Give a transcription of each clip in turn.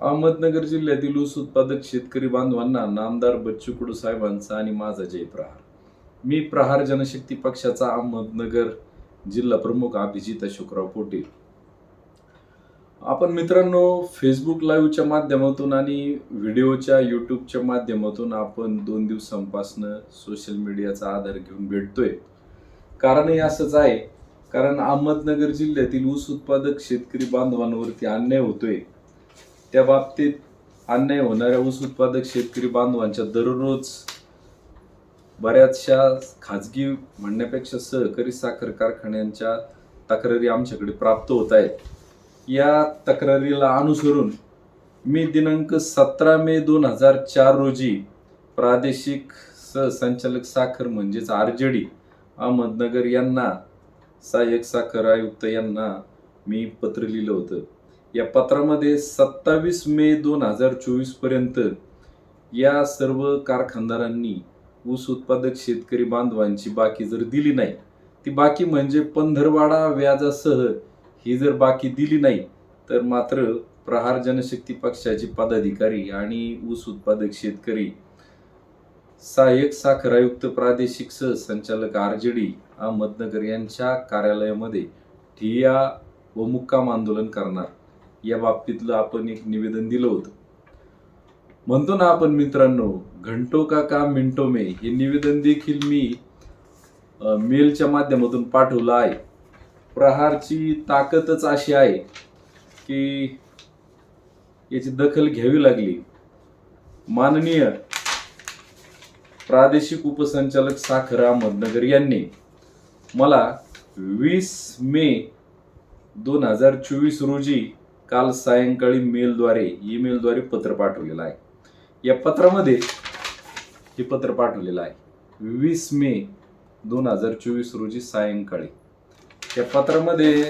अहमदनगर जिल्ह्यातील ऊस उत्पादक शेतकरी बांधवांना नामदार बच्चू कडू साहेबांचा आणि माझा जय प्रहार. मी प्रहार जनशक्ती पक्षाचा अहमदनगर जिल्हा प्रमुख अभिजित अशोकराव पोटील. आपण मित्रांनो फेसबुक लाईव्हच्या माध्यमातून आणि व्हिडिओच्या युट्यूबच्या माध्यमातून आपण 2 दिवसांपासून सोशल मीडियाचा आधार घेऊन भेटतोय. कारणही असंच आहे, कारण अहमदनगर जिल्ह्यातील ऊस उत्पादक शेतकरी बांधवांवरती अन्याय होतोय. त्या बाबतीत अन्याय होणाऱ्या ऊस उत्पादक शेतकरी बांधवांच्या दररोज बऱ्याचशा खाजगी म्हणण्यापेक्षा सहकारी साखर कारखान्यांच्या तक्रारी आमच्याकडे प्राप्त होत आहेत. या तक्रारीला अनुसरून मी दिनांक 17 मे 2004 रोजी प्रादेशिक सहसंचालक साखर म्हणजेच RJD अहमदनगर यांना, सहाय्यक साखर आयुक्त यांना मी पत्र लिहिलं होतं. या पत्रामध्ये 27 मे 2024 पर्यंत या सर्व कारखानदारांनी ऊस उत्पादक शेतकरी बांधवांची बाकी जर दिली नाही, ती बाकी म्हणजे पंधरवाडा व्याजासह ही जर बाकी दिली नाही, तर मात्र प्रहार जनशक्ती पक्षाचे पदाधिकारी आणि ऊस उत्पादक शेतकरी सहाय्यक साखर आयुक्त प्रादेशिक सहसंचालक RJD अहमदनगर यांच्या कार्यालयामध्ये ठिय्या व मुक्काम आंदोलन करणार, या बाबतीतलं आपण एक निवेदन दिलं होतं. म्हणतो ना आपण मित्रांनो, घंटो का काम मिनिटो में, हे निवेदन देखील मी मेलच्या माध्यमातून पाठवलं आहे. प्रहारची ताकदच अशी आहे की याची दखल घ्यावी लागली. माननीय प्रादेशिक उपसंचालक साखर अहमदनगर यांनी मला 20 मे 2024 रोजी काल सायंकाळी ईमेलद्वारे पत्र पाठवलेलं आहे. या पत्रामध्ये हे पत्र पाठवलेलं आहे 20 मे 2024 रोजी सायंकाळी. या पत्रामध्ये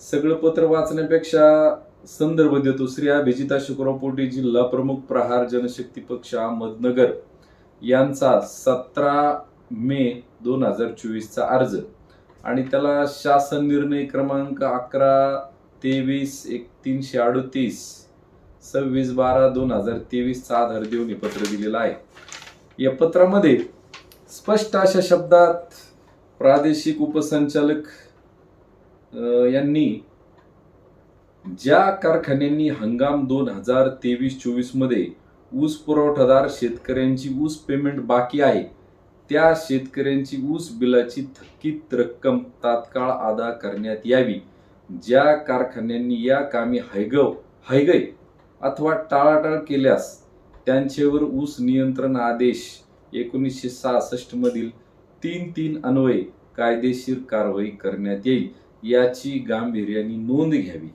सगळं पत्र वाचण्यापेक्षा संदर्भ देतो. श्री अभिजित अशोकराव पोटील, जिल्हा प्रमुख प्रहार जनशक्ती पक्ष अहमदनगर यांचा 17 मे 2024 चा अर्ज आणि त्याला शासन निर्णय क्रमांक 11-23-1338 26/12/2023 चा आधार देऊन हे पत्र दिलेलं आहे. या पत्रामध्ये स्पष्ट अशा शब्दात प्रादेशिक उपसंचालक यांनी ज्या कारखान्यांनी हंगाम 2023-24 मध्ये ऊस पुरवठादार शेतकऱ्यांची ऊस पेमेंट बाकी आहे, त्या शेतकऱ्यांची ऊस बिलाची थकीत रक्कम तात्काळ अदा करण्यात यावी. ज्या कारखान्यांनी या कामी हयगय अथवा टाळाटाळ केल्यास त्यांच्यावर ऊस नियंत्रण आदेश 1966 मधील 3-3 अन्वये कायदेशीर कारवाई करण्यात येईल, याची गांभीर्याने नोंद घ्यावी,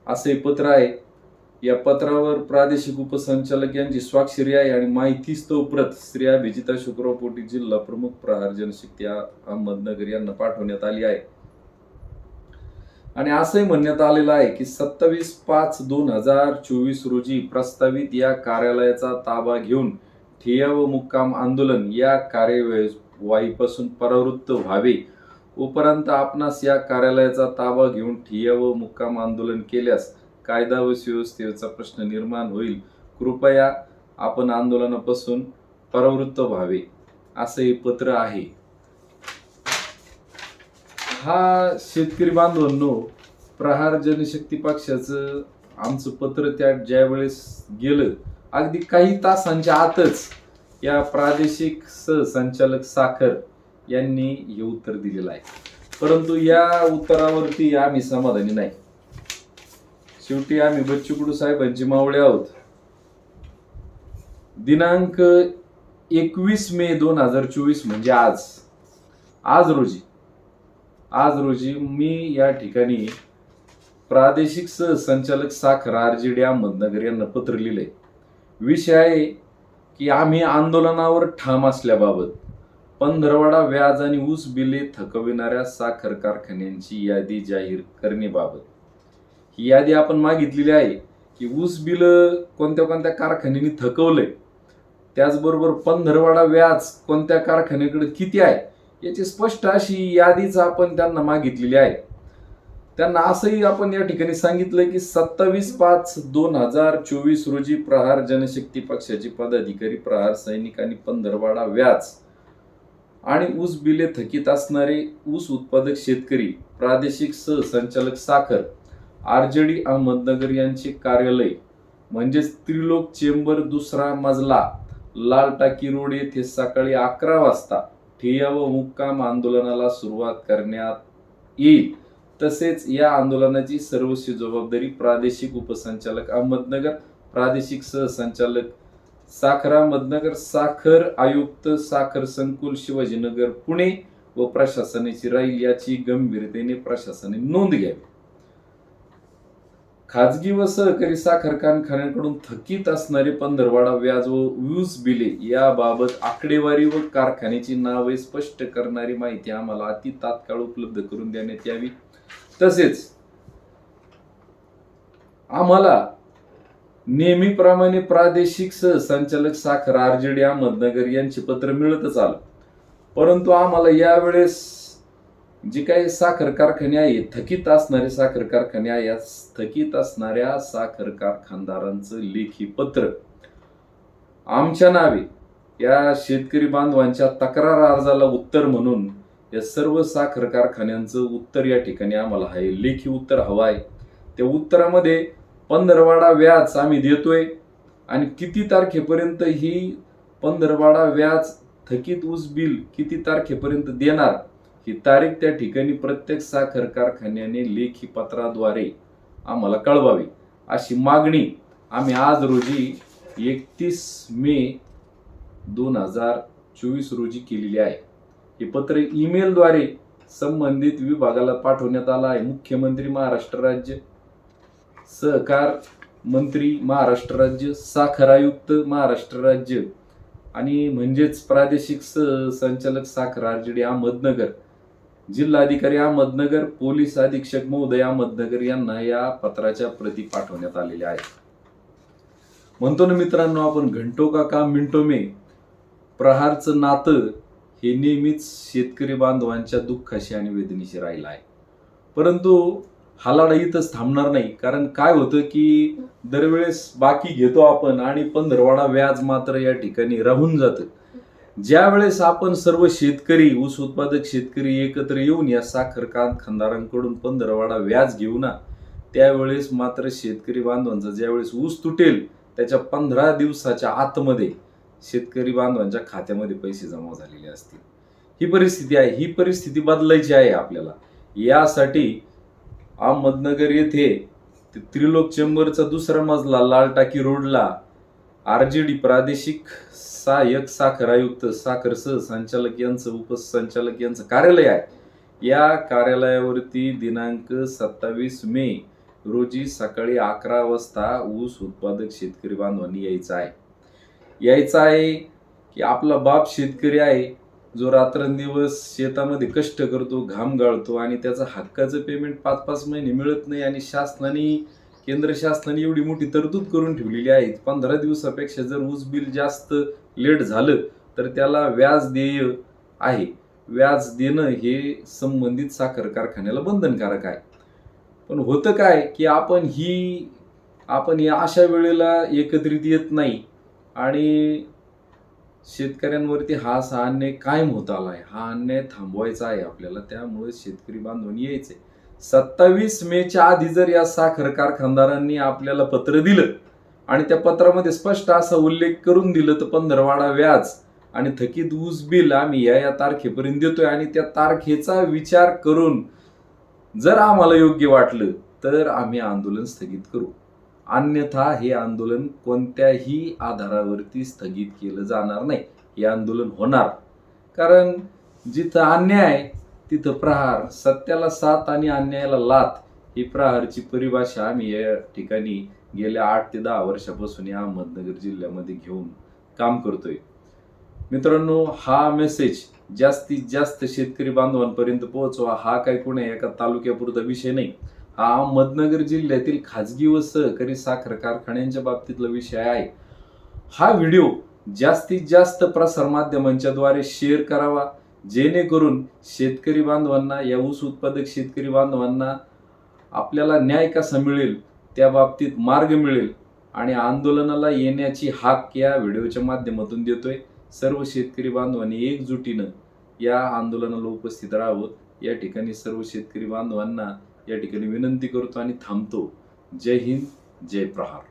असे पत्र आहे. या पत्रावर प्रादेशिक उपसंचालक यांची स्वाक्षरी आहे आणि माहितीस्तव प्रत श्री अभिजित अशोकराव पोटील, जिल्हा प्रमुख प्रहार जनशक्ती अहमदनगर यांना पाठवण्यात आली आहे. आणि असंही म्हणण्यात आलेलं आहे की 27/5/2024 रोजी प्रस्तावित या कार्यालयाचा ताबा घेऊन ठिय्या व मुक्काम आंदोलन या कार्यवाहीपासून परावृत्त व्हावे. उपरांत आपणास या कार्यालयाचा ताबा घेऊन ठिय्या व मुक्काम आंदोलन केल्यास कायदा व सुव्यवस्थेचा प्रश्न निर्माण होईल. कृपया आपण आंदोलनापासून परावृत्त व्हावे, असं हे पत्र आहे. हा शेतकरी बांधवांनो, प्रहार जनशक्ती पक्षाचं आमचं पत्र त्या ज्यावेळेस गेलं, अगदी काही तासांच्या आतच या प्रादेशिक सहसंचालक साखर यांनी हे उत्तर दिलेलं आहे. परंतु या उत्तरावरती आम्ही समाधानी नाही. शेवटी आम्ही बच्चू कडू साहेबांची मावळे आहोत. दिनांक 21 मे 2024 म्हणजे आज रोजी मी या ठिकाणी प्रादेशिक सहसंचालक साखर RJD अहमदनगर यांना पत्र लिहिलंय. विषय आहे की आम्ही आंदोलनावर ठाम असल्याबाबत पंधरवाडा व्याज आणि ऊस बिले थकविणाऱ्या साखर कारखान्यांची यादी जाहीर करण्याबाबत. ही यादी आपण मागितलेली आहे की ऊस बिल कोणत्या कोणत्या कारखान्यांनी थकवलंय, त्याचबरोबर पंधरवाडा व्याज कोणत्या कारखान्याकडे किती आहे, याची स्पष्ट अशी यादीच आपण त्यांना मागितलेली आहे. त्यांना असंही आपण या ठिकाणी सांगितलं की 27/5/2024 रोजी प्रहार जनशक्ती पक्षाचे पदाधिकारी, प्रहार सैनिक आणि पंधरवाडा व्याज आणि ऊस बिले थकीत असणारे ऊस उत्पादक शेतकरी, प्रादेशिक सहसंचालक साखर, आरजेडी अहमदनगर यांचे कार्यालय म्हणजेच त्रिलोक चेंबर, दुसरा मजला, लाल टाकी रोड येथे सकाळी 11 वाजता ठिय्या व मुक्काम आंदोलनाला सुरुवात करण्यात येईल. तसेच या आंदोलनाची सर्वस्वी जबाबदारी प्रादेशिक उपसंचालक अहमदनगर, प्रादेशिक सहसंचालक साखर अहमदनगर, साखर आयुक्त साखर संकुल शिवाजीनगर पुणे व प्रशासनाची राहील, याची गंभीरतेने प्रशासनाने नोंद घ्यावी. खाजगी व सहकारी साखर कारखान्यांकडून थकीत असणारे पंधरवाडा व्याज व ऊस बिले याबाबत आकडेवारी व कारखान्याची नावे स्पष्ट करणारी माहिती आम्हाला अति तात्काळ उपलब्ध करून देण्यात यावी. तसेच आम्हाला नेहमीप्रमाणे प्रादेशिक सहसंचालक साखर आरजेडी अहमदनगर यांचे पत्र मिळतच आलं, परंतु आम्हाला यावेळेस जे काही साखर कारखाने आहे, थकीत असणारे साखर कारखाने आहे, या थकीत असणाऱ्या साखर कारखानदारांचं लेखी पत्र आमच्या नावे या शेतकरी बांधवांच्या तक्रार अर्जाला उत्तर म्हणून या सर्व साखर कारखान्यांचं उत्तर या ठिकाणी आम्हाला आहे, लेखी उत्तर हवं आहे. त्या उत्तरामध्ये पंधरवाडा व्याज आम्ही देतोय आणि किती तारखेपर्यंत ही पंधरवाडा व्याज थकीत ऊस बिल किती तारखेपर्यंत देणार ही तारीख त्या ठिकाणी प्रत्येक साखर कारखान्याने लेखी पत्राद्वारे आम्हाला कळवावी, अशी मागणी आम्ही आज रोजी 31 मे 2024 रोजी केलेली आहे. हे पत्र ईमेलद्वारे संबंधित विभागाला पाठवण्यात आलं आहे. मुख्यमंत्री महाराष्ट्र राज्य, सहकार मंत्री महाराष्ट्र राज्य, साखर आयुक्त महाराष्ट्र राज्य आणि म्हणजेच प्रादेशिक संचालक साखर आरजेडी अहमदनगर, जिल्हाधिकारी अहमदनगर, पोलीस अधीक्षक महोदय अहमदनगर यांना या पत्राच्या प्रती पाठवण्यात आलेल्या आहेत. म्हणतो ना मित्रांनो, आपण घंटो का काम मिनिटो में, प्रहारचं नातं हे नेहमीच शेतकरी बांधवांच्या दुःखाशी आणि वेदनेशी राहिलं आहे. परंतु हा लढा इथंच थांबणार नाही, कारण काय होतं की दरवेळेस बाकी घेतो आपण आणि पंधरवाडा व्याज मात्र या ठिकाणी राहून जातं. ज्या वेळेस आपण सर्व शेतकरी, ऊस उत्पादक शेतकरी एकत्र येऊन या साखर कारखानदारांकडून पंधरवाडा व्याज घेऊ ना, त्यावेळेस मात्र शेतकरी बांधवांचा ज्यावेळेस ऊस तुटेल त्याच्या 15 दिवसाच्या आतमध्ये शेतकरी बांधवांच्या खात्यामध्ये पैसे जमा झालेले असतील. ही परिस्थिती आहे. ही परिस्थिती बदलायची आहे आपल्याला. यासाठी अहमदनगर येथे त्रिलोक चेंबरचा दुसरा मजला, लाल टाकी रोडला आरजेडी प्रादेशिक सहाय्यक साखर आयुक्त, साखर सहसंचालक यांचं, उपसंचालक यांचं कार्यालय आहे. या कार्यालयावरती दिनांक 27 मे रोजी सकाळी 11 वाजता ऊस उत्पादक शेतकरी बांधवांनी यायचं आहे की आपला बाप शेतकरी आहे, जो रात्रंदिवस शेतामध्ये कष्ट करतो, घाम गाळतो आणि त्याचं हक्काचं पेमेंट 5-5 महिने मिळत नाही आणि केंद्र शासनाने एवढी मोठी तरतूद करून ठेवलेली आहे. 15 दिवसापेक्षा जर ऊस बिल जास्त लेट झालं तर त्याला व्याज देय आहे. व्याज देणं हे संबंधित साखर कारखान्याला बंधनकारक आहे. पण होतं काय की आपण या अशा वेळेला एकत्रित येत नाही आणि शेतकऱ्यांवरती हा असा अन्याय कायम होत आलाय. हा अन्याय थांबवायचा आहे आपल्याला. त्यामुळे शेतकरी बांधवांनी यायचे. 27 मेच्या आधी जर या साखर कारखानदारांनी आपल्याला पत्र दिलं आणि त्या पत्रामध्ये स्पष्ट असा उल्लेख करून दिलं तर पंधरवाडा व्याज आणि थकीत ऊस बिल आम्ही या तारखेपर्यंत देतोय आणि त्या तारखेचा विचार करून जर आम्हाला योग्य वाटलं तर आम्ही आंदोलन स्थगित करू, अन्यथा हे आंदोलन कोणत्याही आधारावरती स्थगित केलं जाणार नाही. हे आंदोलन होणार, कारण जिथं अन्याय आहे तिथं प्रहार, सत्याला साथ आणि अन्यायाला लाथ ही प्रहारची परिभाषा आम्ही या ठिकाणी गेल्या 8 ते 10 वर्षापासून या अहमदनगर जिल्ह्यामध्ये घेऊन काम करतोय. मित्रांनो, हा मेसेज जास्तीत जास्त शेतकरी बांधवांपर्यंत पोहोचवा. हा काय कोणा एका तालुक्यापुरता विषय नाही. हा अहमदनगर जिल्ह्यातील खाजगी व सहकारी साखर कारखान्यांच्या बाबतीतला विषय आहे. हा व्हिडिओ जास्तीत जास्त प्रसार माध्यमांच्या द्वारे शेअर करावा, जेणेकरून शेतकरी बांधवांना, या ऊस उत्पादक शेतकरी बांधवांना आपल्याला न्याय कसा मिळेल, त्या बाबतीत मार्ग मिळेल आणि आंदोलनाला येण्याची हाक या व्हिडिओच्या माध्यमातून देतोय. सर्व शेतकरी बांधवांनी एकजुटीनं या आंदोलनाला उपस्थित राहावं, या ठिकाणी सर्व शेतकरी बांधवांना या ठिकाणी विनंती करतो आणि थांबतो. जय हिंद, जय प्रहार.